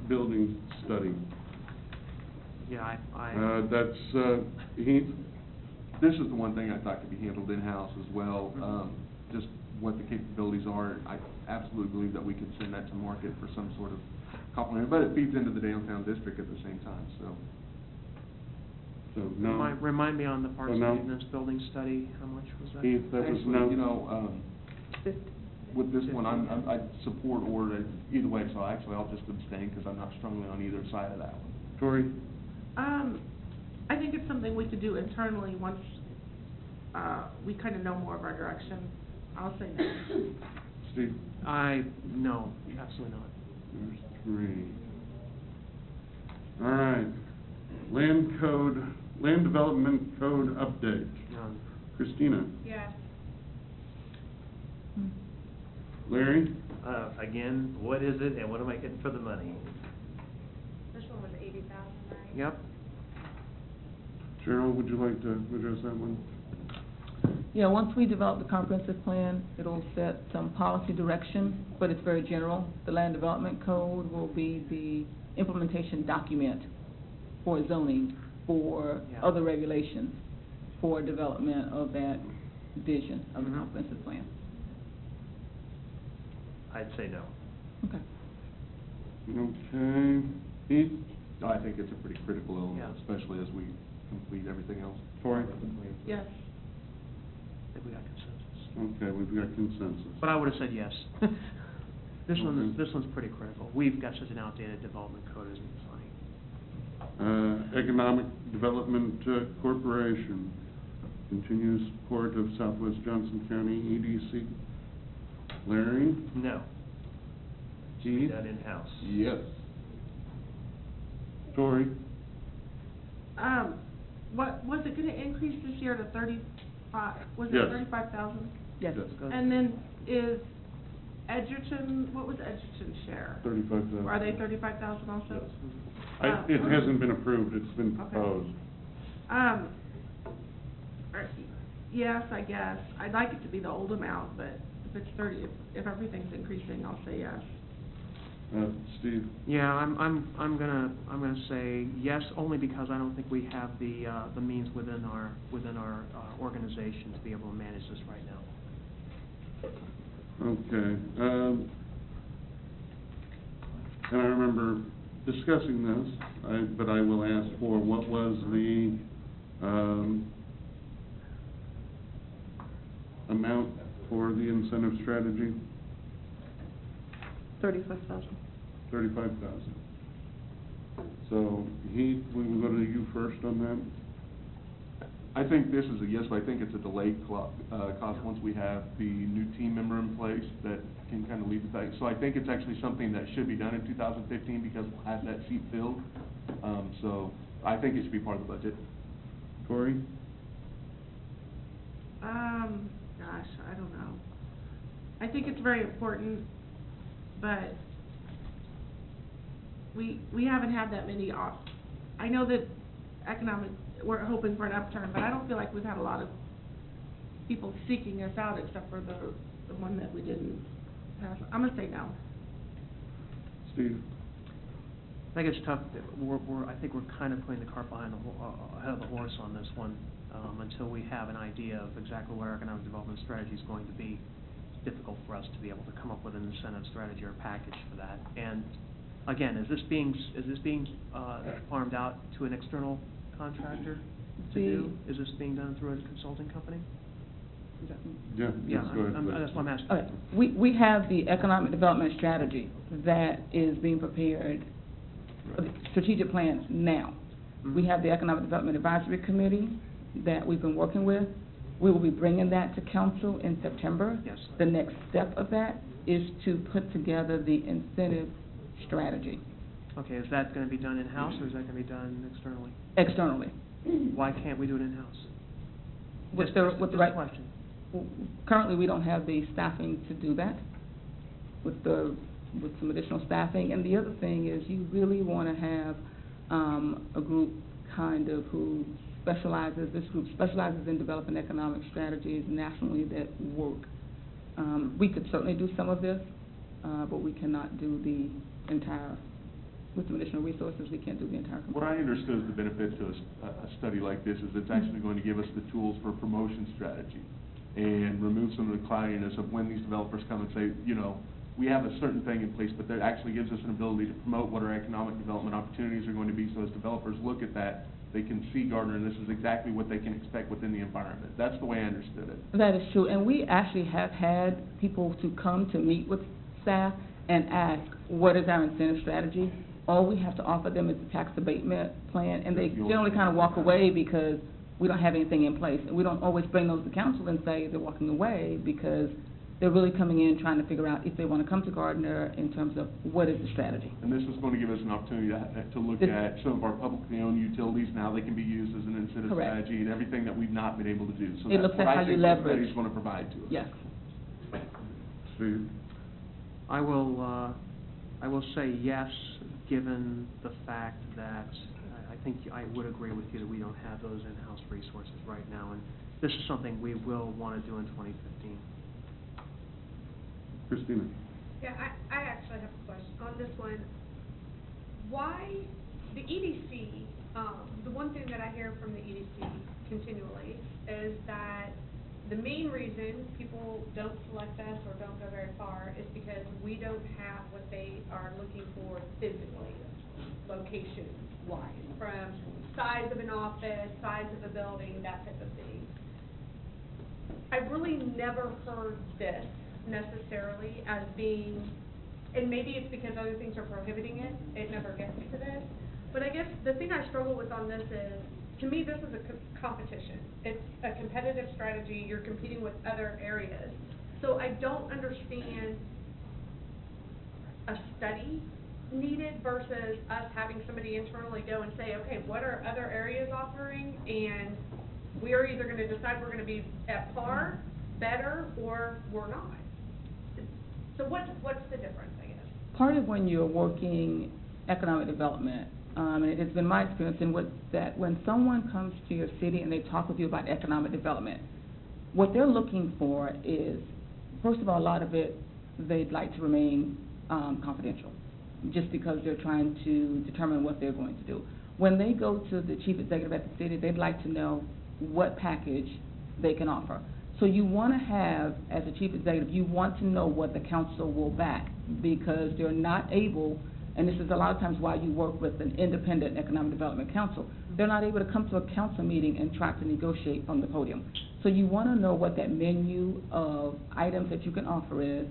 building study. Yeah, Heath? This is the one thing I thought could be handled in-house as well, just what the capabilities are. I absolutely believe that we could send that to market for some sort of complement, but it feeds into the downtown district at the same time, so. So, no. Remind me on the parks no. and maintenance building study, how much was that? Heath, that was Actually, no. you know, with this one, I support or either way, so actually I'll just abstain because I'm not strongly on either side of that one. Tori? I think it's something we could do internally once, we kind of know more of our direction. I'll say no. Steve? No, absolutely not. There's 3. All right. Land development code update. None. Christina? Yes. Larry? Again, what is it and what am I getting for the money? This one was 80,000, right? Yep. Cheryl, would you like to address that one? Yeah, once we develop the comprehensive plan, it'll set some policy direction, but it's very general. The land development code will be the implementation document for zoning, for other regulations, for development of that vision of the comprehensive plan. I'd say no. Okay. Okay. Heath? I think it's a pretty critical element, Yeah. especially as we complete everything else. Tori? Yes. I think we got consensus. Okay, we've got consensus. But I would have said yes. This Okay. one's pretty critical. We've got such an outdated development code, isn't it funny? Economic Development Corporation, continuous support of Southwest Johnson County EDC. Larry? No. Keith? Done in-house. Yes. Tori? What, was it gonna increase this year to 35, was it Yes. 35,000? Yes. And then is Edgerton, what was Edgerton's share? 35,000. Are they 35,000 also? It hasn't been approved, it's been Okay. proposed. Yes, I guess. I'd like it to be the old amount, but if it's 30, if everything's increasing, I'll say yes. Steve? Yeah, I'm gonna say yes, only because I don't think we have the means within our organization to be able to manage this right now. Okay, and I remember discussing this, but I will ask for what was the, amount for the incentive strategy? 35,000. 35,000. So, Heath, we will go to you first on that. I think this is a yes, but I think it's a delayed cost once we have the new team member in place that can kind of lead the thing. So I think it's actually something that should be done in 2015 because we'll have that seat filled. So I think it should be part of the budget. Corey? Gosh, I don't know. I think it's very important, but we haven't had that many I know that we're hoping for an upturn, but I don't feel like we've had a lot of people seeking us out except for the one that we didn't pass. I'm gonna say no. Steve? I think it's tough. I think we're kind of putting the cart ahead of the horse on this one until we have an idea of exactly what our economic development strategy is going to be. It's difficult for us to be able to come up with an incentive strategy or package for that. And again, is this being farmed out to an external contractor to do? Is this being done through a consulting company? Yeah, Yeah, go ahead. that's what I'm asking. Okay, we have the economic development strategy that is being prepared, the strategic plans now. Mm-hmm. We have the Economic Development Advisory Committee that we've been working with. We will be bringing that to council in September. Yes. The next step of that is to put together the incentive strategy Okay, is that going to be done in-house or is that going to be done externally? externally. Why can't we do it in-house? With Just the a right question. Currently, we don't have the staffing to do that with some additional staffing. And the other thing is you really want to have a group kind of this group specializes in developing economic strategies nationally that work. We could certainly do some of this, but we cannot do the entire with some additional resources, we can't do the entire What I understood is the benefit to a study like this is it's actually going to give us the tools for promotion strategy and remove some of the cloudiness of when these developers come and say, you know, we have a certain thing in place, but that actually gives us an ability to promote what our economic development opportunities are going to be, so as developers look at that, they can see Gardner, and this is exactly what they can expect within the environment. That's the way I understood it. That is true, and we actually have had people to come to meet with staff and ask, what is our incentive strategy? All we have to offer them is the tax abatement plan, and they generally kind of walk away because we don't have anything in place. And we don't always bring those to council and say they're walking away, because they're really coming in trying to figure out if they want to come to Gardner in terms of what is the strategy. And this is going to give us an opportunity to look at some of our publicly owned utilities and how they can be used as an incentive Correct. strategy and everything that we've not been able to do. So It that's looks what at how I you think this leverage. study is going to provide to us. Yes. Steve? I will say yes, given the fact that I think I would agree with you that we don't have those in-house resources right now, and this is something we will want to do in 2015. Christina? Yeah, I actually have a question on this one. Why, the EDC, the one thing that I hear from the EDC continually is that the main reason people don't select us or don't go very far is because we don't have what they are looking for physically, location-wise, from size of an office, size of a building, that type of thing. I've really never heard this necessarily as being, and maybe it's because other things are prohibiting it, it never gets to this, but I guess the thing I struggle with on this is, to me, this is a competition. It's a competitive strategy, you're competing with other areas. So I don't understand a study needed versus us having somebody internally go and say, okay, what are other areas offering? And we are either gonna decide we're gonna be at par, better, or we're not. So what's the difference, I guess? Part of when you're working economic development, and it has been my experience that when someone comes to your city and they talk with you about economic development, what they're looking for is, first of all, a lot of it, they'd like to remain confidential, just because they're trying to determine what they're going to do. When they go to the chief executive at the city, they'd like to know what package they can offer. So you want to have, as a chief executive, you want to know what the council will back, because they're not able, and this is a lot of times why you work with an independent economic development council, they're not able to come to a council meeting and try to negotiate from the podium. So you want to know what that menu of items that you can offer is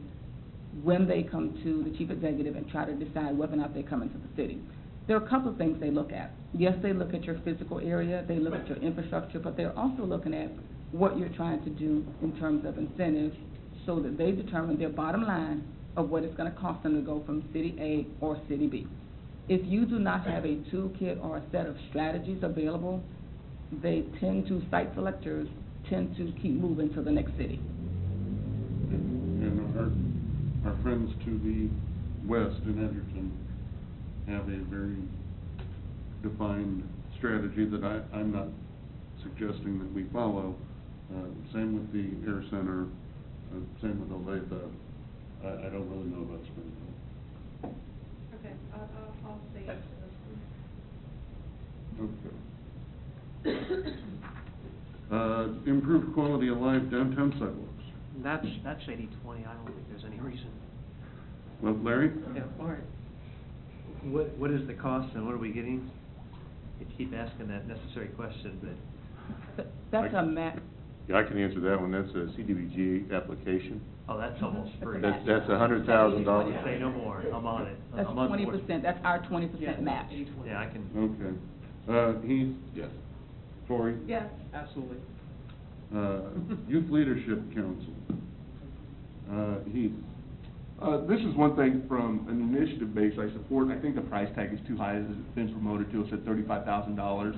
when they come to the chief executive and try to decide whether or not they come into the city. There are a couple of things they look at. Yes, they look at your physical area, they look at your infrastructure, but they're also looking at what you're trying to do in terms of incentives, so that they determine their bottom line of what it's going to cost them to go from city A or city B. If you do not have a toolkit or a set of strategies available, they tend to, site selectors tend to keep moving to the next city. And our friends to the west in Edgerton have a very defined strategy that I'm not suggesting that we follow. Same with the Air Center, same with Olathe. I don't really know about Springfield. Okay, I'll say yes to this one. Okay. Improved quality of life downtown sidewalks. That's 80/20, I don't think there's any reason. Well, Larry? Yeah, all right. What is the cost and what are we getting? You keep asking that necessary question, but. That's a map. Yeah, I can answer that one. That's a CDBG application. Oh, that's almost free. That's $100,000. Say no more, I'm on it. That's I'm on board. 20%, that's our 20% match. Yeah, I can. Okay. Heath? Yes. Cory? Yes. Absolutely. Youth Leadership Council. Heath? This is one thing from an initiative base I support. I think the price tag is too high as it's been promoted to us at $35,000.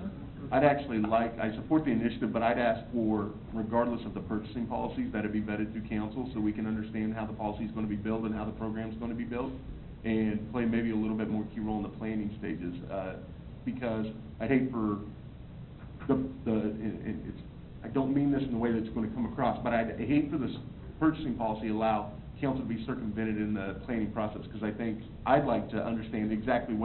I support the initiative, but I'd ask for, regardless of the purchasing policies, that it be vetted through council so we can understand how the policy is going to be built and how the program's going to be built, and play maybe a little bit more key role in the planning stages. Because I hate for I don't mean this in the way that's going to come across, but I hate for this purchasing policy allow council to be circumvented in the planning process, because I think I'd like to understand exactly what